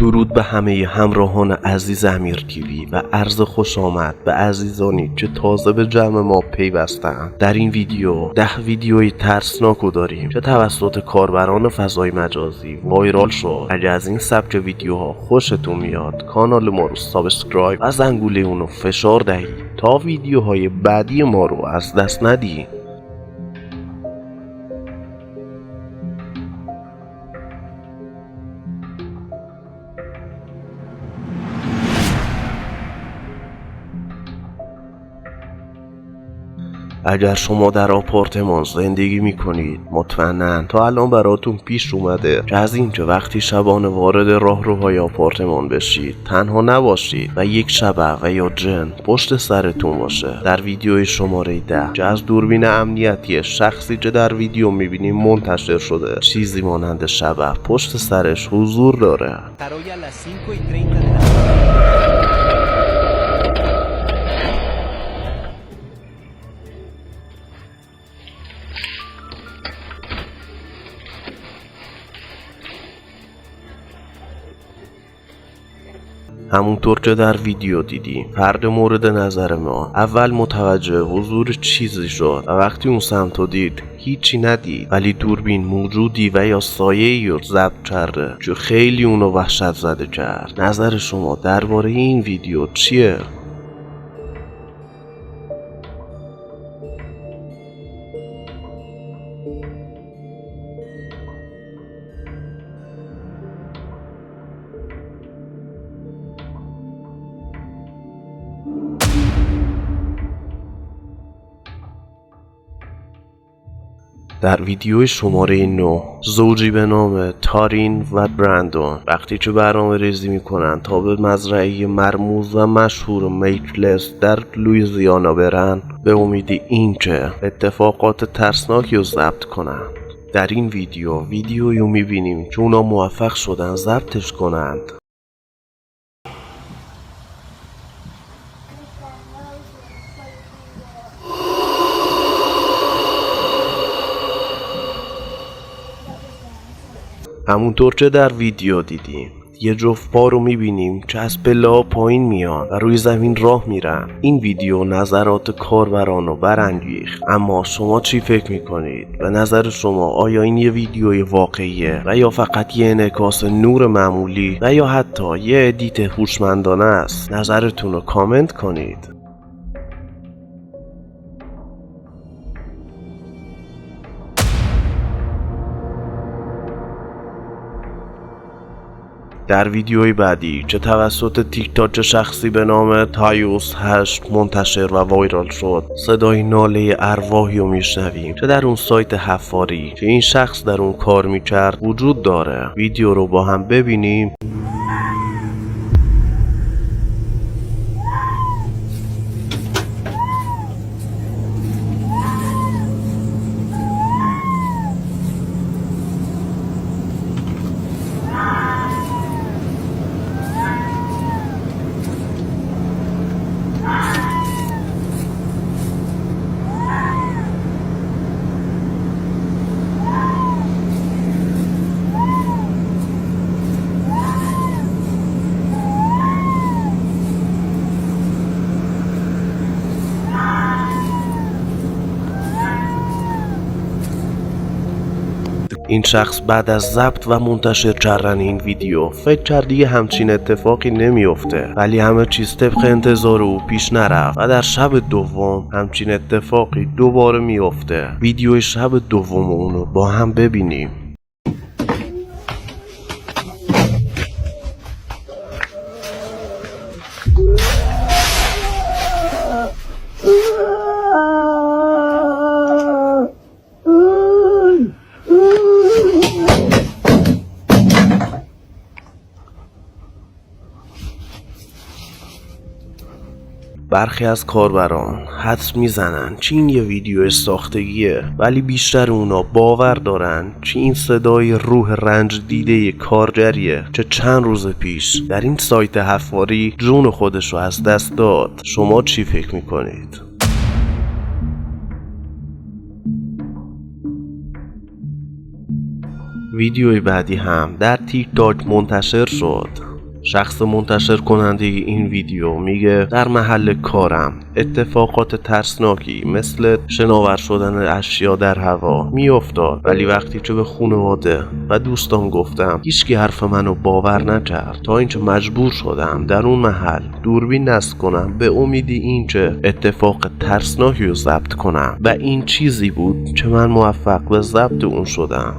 درود به همه همراهان عزیز امیر تیوی و عرض خوش آمد به عزیزانی که تازه به جمع ما پیوستند. در این ویدیو 10 ویدیوی ترسناک رو داریم که توسط کاربران فضای مجازی وایرال شد. اگر از این سبک ویدیوها خوشتون میاد کانال ما رو سابسکرایب و زنگوله اونو فشار دهید تا ویدیوهای بعدی ما رو از دست ندید. اگر شما در آپارتمان زندگی میکنید مطمئناً تا الان براتون پیش اومده که از اینکه وقتی شبانه وارد راهروهای آپارتمان بشید تنها نباشید و یک شبح و یا جن پشت سرتون باشه. در ویدیوی شماره 10 که از دوربین امنیتی شخصی که در ویدیو میبینیم منتشر شده چیزی مانند شبح پشت سرش حضور داره. همونطور که در ویدیو دیدیم فرد مورد نظر ما اول متوجه حضور چیزی شد و وقتی اون سمتو دید هیچی ندید، ولی دوربین موجودی و یا سایه‌ای رو ضبط کرده که خیلی اونو وحشت زده کرد. نظر شما درباره این ویدیو چیه؟ در ویدیو شماره 9 زوجی به نام تارین و برندون وقتی که برنامه ریزی میکنن تا به مزرعه مرموز و مشهور میتلس در لویزیانا برن به امید اینکه اتفاقات ترسناکی رو ضبط کنن. در این ویدیویی رو میبینیم که اونا موفق شدن ضبطش کنند. همونطور که در ویدیو دیدیم یه جفت پا رو میبینیم که از پله ها پایین میان و روی زمین راه میرن. این ویدیو نظرات کاربران رو برانگیخت، اما شما چی فکر میکنید؟ به نظر شما آیا این یه ویدیوی واقعیه و یا فقط یه انعکاس نور معمولی و یا حتی یه ادیت هوشمندانه است؟ نظرتون رو کامنت کنید. در ویدیوی بعدی که توسط تیک تاک شخصی به نام تایوس 8 منتشر و وایرال شد صدای ناله ارواحی رو میشنویم که در اون سایت حفاری که این شخص در اون کار میکرد وجود داره. ویدیو رو با هم ببینیم. این شخص بعد از ضبط و منتشر کردن این ویدیو فکر کرد دیگه همچین اتفاقی نمیفته، ولی همه چیز طبق انتظار او پیش نرفت و در شب دوم همچین اتفاقی دوباره میفته. ویدیوی شب دوم اونو با هم ببینیم. برخی از کاربران حدس میزنن چی این یه ویدیو ساختگیه، ولی بیشتر اونا باور دارن چی این صدای روح رنج دیده کارگریه که چند روز پیش در این سایت حفاری جون خودش رو از دست داد. شما چی فکر میکنید؟ ویدیوی بعدی هم در تیک تاک منتشر شد. شخص منتشر کننده این ویدیو میگه در محل کارم اتفاقات ترسناکی مثل شناور شدن اشیا در هوا میافتاد، ولی وقتی که به خانواده و دوستان گفتم هیچکی حرف منو باور نکرد، تا اینکه مجبور شدم در اون محل دوربین نصب کنم به امیدی اینکه اتفاق ترسناکی رو ضبط کنم و این چیزی بود که من موفق به ضبط اون شدم.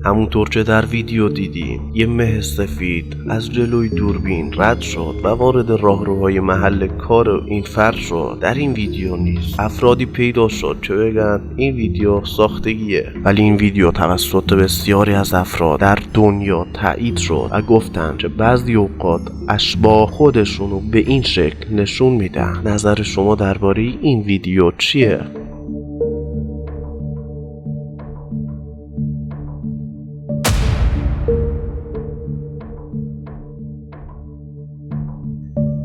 همونطور که در ویدیو دیدیم یه مه سفید از جلوی دوربین رد شد و وارد راهروهای محل کار این فرد شد. در این ویدیو نیز افرادی پیدا شد که بگن این ویدیو ساختگیه، ولی این ویدیو توسط بسیاری از افراد در دنیا تایید شد و گفتن که بعضی اوقات اشباح خودشونو به این شکل نشون میدن. نظر شما درباره این ویدیو چیه؟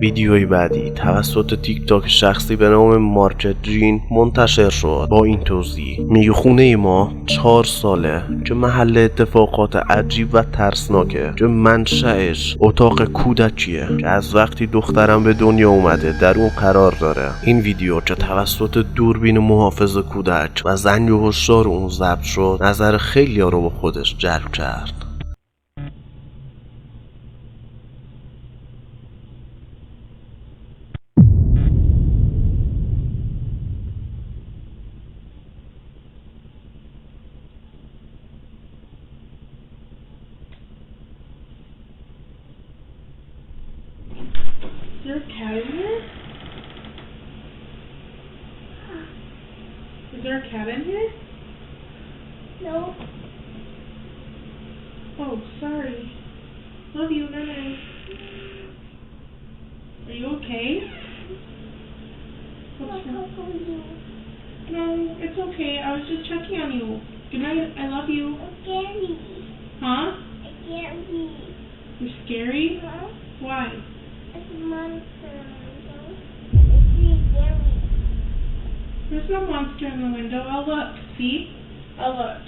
ویدیوی بعدی توسط تیک تاک شخصی به نام مارکت جین منتشر شد با این توضیح: میگه خونه ما 4 ساله که محل اتفاقات عجیب و ترسناکه که منشأش اتاق کودکیه که از وقتی دخترم به دنیا اومده در اون قرار داره. این ویدیو که توسط دوربین محافظ کودک و زنگ هشدار اون ضبط شد نظر خیلی‌ها رو به خودش جلب کرد. Is there a cat in here? Is there a cat in here? No. Oh, sorry. Love you, Nana. Are you okay? What's wrong? No, it's okay. I was just checking on you. Good night. I love you. It's scary. Huh? It's scary. You're scary? Huh? Why? It's a monster. It's really scary. There's no monster in the window. I'll look. See? I'll look.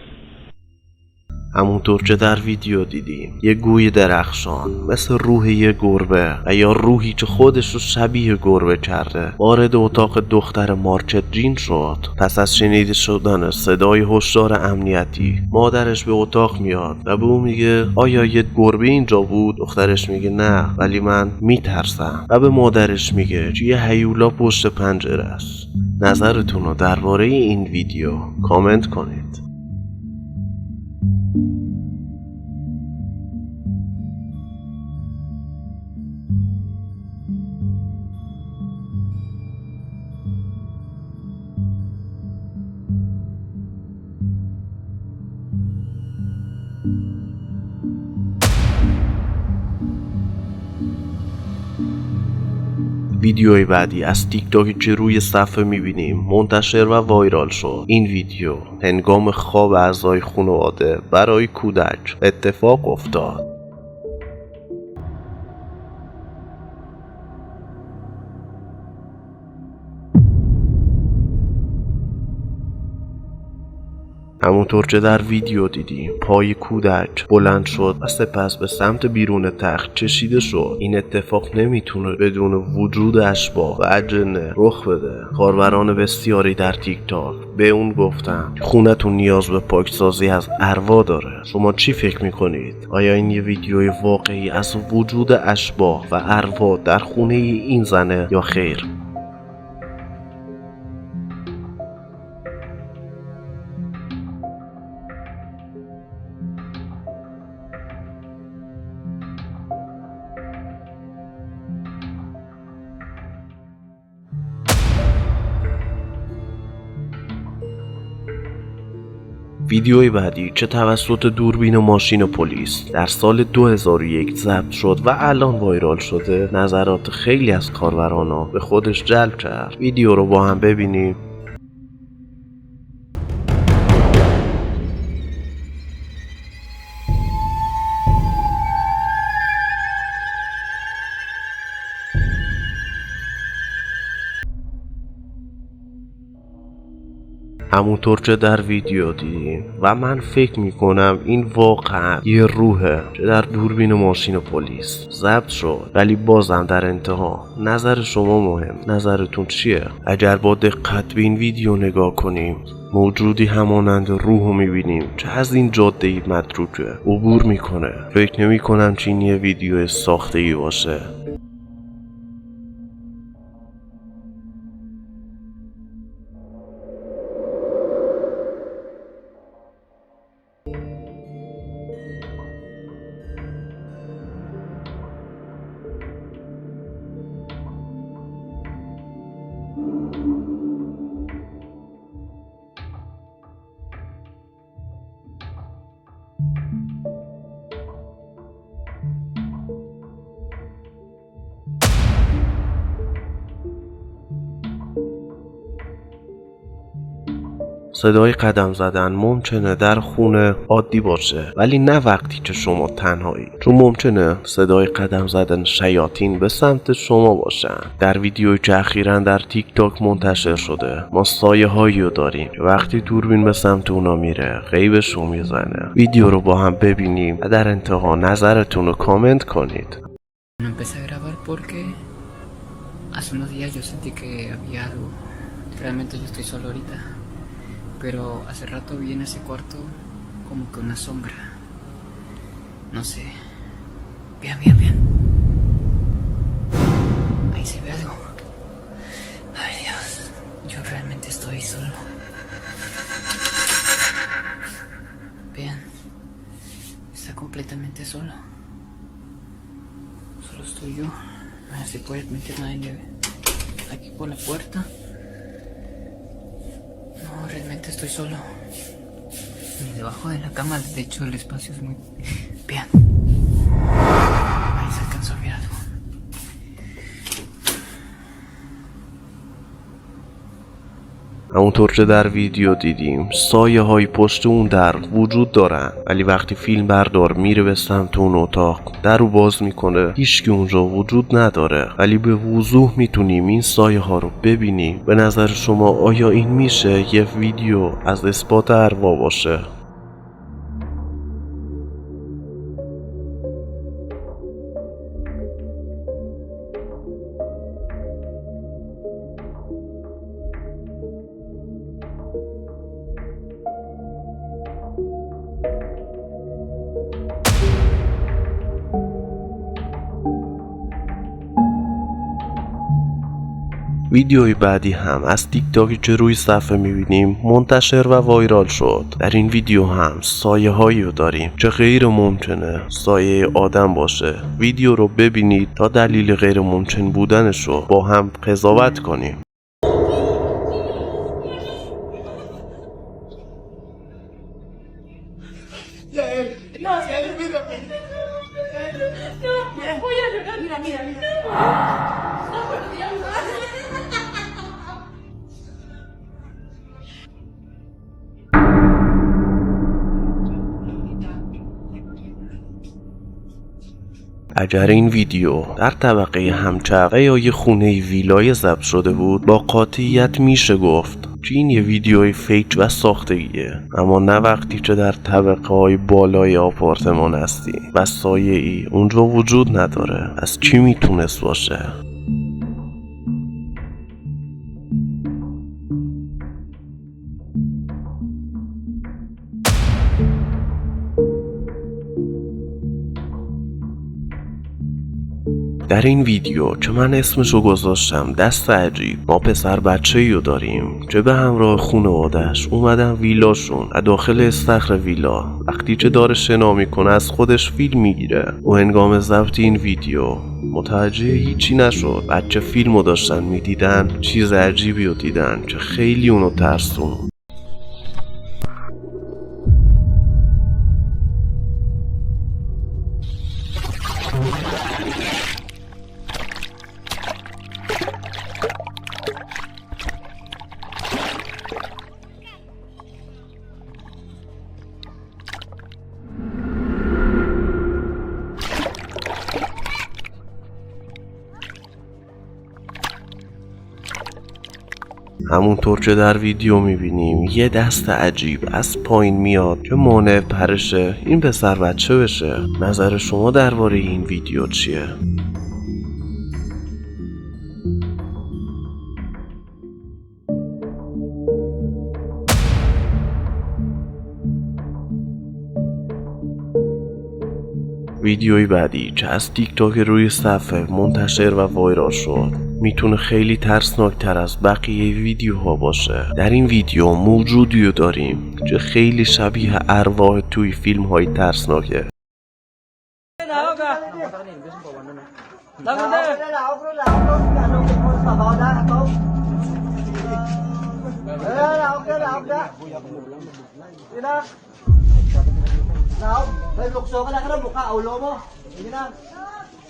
همونطور که در ویدیو دیدیم یه گوی درخشان مثل روح یه گربه و یا روحی که خودش رو شبیه گربه کرده وارد اتاق دختر مارکت جین شد. پس از شنیده شدن صدای هشدار امنیتی مادرش به اتاق میاد و به او میگه آیا یه گربه اینجا بود؟ دخترش میگه نه، ولی من میترسم و به مادرش میگه که یه هیولا پشت پنجره است. نظرتون رو درباره این ویدیو کامنت کنید. ویدیوی بعدی از تیک تاکی که روی صفحه میبینیم منتشر و وایرال شد. این ویدیو هنگام خواب اعضای خانواده برای کودک اتفاق افتاد. همونطور که در ویدیو دیدیم پای کودک بلند شد و سپس به سمت بیرون تخت کشیده شد. این اتفاق نمیتونه بدون وجود اشباح و اجنه رخ بده. کاربران بسیاری در تیک تاک به اون گفتن خونتون نیاز به پاکسازی از ارواح داره. شما چی فکر میکنید؟ آیا این یه ویدیوی واقعی از وجود اشباح و ارواح در خونه این زنه یا خیر؟ ویدیوی بعدی که توسط دوربین ماشین پلیس در سال 2001 ضبط شد و الان وایرال شده نظرات خیلی از کاربران به خودش جلب کرد. ویدیو رو با هم ببینیم. همونطور که در ویدیو دیدیم و من فکر میکنم این واقعا یه روحه که در دوربین ماشین پلیس ضبط شد. ولی بازم در انتها نظر شما مهم. نظرتون چیه؟ اگر با دقت به این ویدیو نگاه کنیم موجودی همانند روح رو میبینیم که از این جاده متروکه عبور میکنه. فکر نمی کنم چین یه ویدیو ساختگی باشه. صدای قدم زدن ممکنه در خونه عادی باشه، ولی نه وقتی که شما تنهایی، چون ممکنه صدای قدم زدن شیاطین به سمت شما باشن. در ویدیویی که اخیراً در تیک تاک منتشر شده ما سایه هایی رو داریم که وقتی دوربین به سمت اونا میره غیبشون میزنه. ویدیو رو با هم ببینیم و در انتها نظرتون رو کامنت کنید. Empecé a grabar porque hace unos días yo sentí que había algo. Realmente yo estoy solo ahorita, pero hace rato vi en ese cuarto como que una sombra. No sé. Bien. Ahí se ve algo. Ay Dios, yo realmente estoy solo. Vean, está completamente solo. Solo estoy yo. No se puede meter nadie aquí por la puerta. No, realmente estoy solo. Ni debajo de la cama, de hecho el espacio es muy... Vean. Ahí se alcanzó a ver algo. همونطور که در ویدیو دیدیم سایه های پشت اون در وجود دارن، ولی وقتی فیلم بردار میره به سمت اون اتاق در رو باز میکنه هیچکی اونجا وجود نداره، ولی به وضوح میتونیم این سایه ها رو ببینیم. به نظر شما آیا این میشه یه ویدیو از اثبات ارواح باشه؟ ویدیوی بعدی هم از تیک تاکی که روی صفحه میبینیم منتشر و وایرال شد. در این ویدیو هم سایه هایی رو داریم که غیر ممکنه سایه آدم باشه. ویدیو رو ببینید تا دلیل غیر ممکن بودنش رو با هم قضاوت کنیم. Voy a llorar. Mira. اگر این ویدیو در طبقه همچپ و یا یه خونه ویلای ضبط شده بود با قاطعیت میشه گفت که این یه ویدیوی فیک و ساختگیه، اما نه وقتی که در طبقه های بالای آپارتمان هستی و سایه ای اونجا وجود نداره. از کی میتونست باشه؟ در این ویدیو که من اسمشو گذاشتم دست عجیب، ما پسر بچه‌ای رو داریم که به همراه خانواده‌اش اومدن ویلاشون و داخل استخر ویلا وقتی که داره شنا میکنه از خودش فیلم میگیره و هنگام ضبط این ویدیو متوجه هیچی نشد. بچه فیلمو داشتن میدیدن چیز عجیبی رو دیدن که خیلی اونو ترسون. همونطور که در ویدیو میبینیم یه دست عجیب از پایین میاد که مانع پرشه این پسر بچه بشه. نظر شما درباره این ویدیو چیه؟ ویدیوی بعدی که از تیک تاک روی صفحه منتشر و وایرال شد میتونه خیلی ترسناکتر از بقیه ویدیوها باشه. در این ویدیو موجودی رو داریم که خیلی شبیه ارواح توی فیلم های ترسناکه.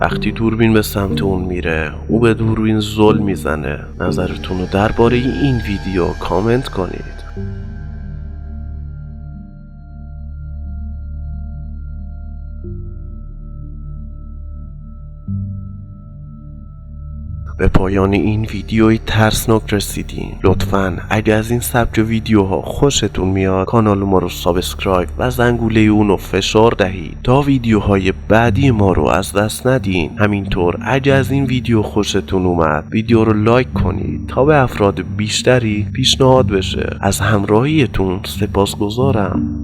وقتی دوربین به سمت اون میره او به دوربین زل میزنه. نظرتون رو درباره این ویدیو کامنت کنید. به پایان این ویدیوی ترسناک رسیدین. لطفاً اگه از این سبک ویدیوها خوشتون میاد کانال ما رو سابسکرایب و زنگوله اونو فشار دهید تا ویدیوهای بعدی ما رو از دست ندین. همینطور اگه از این ویدیو خوشتون اومد ویدیو رو لایک کنید تا به افراد بیشتری پیشنهاد بشه. از همراهیتون سپاسگزارم.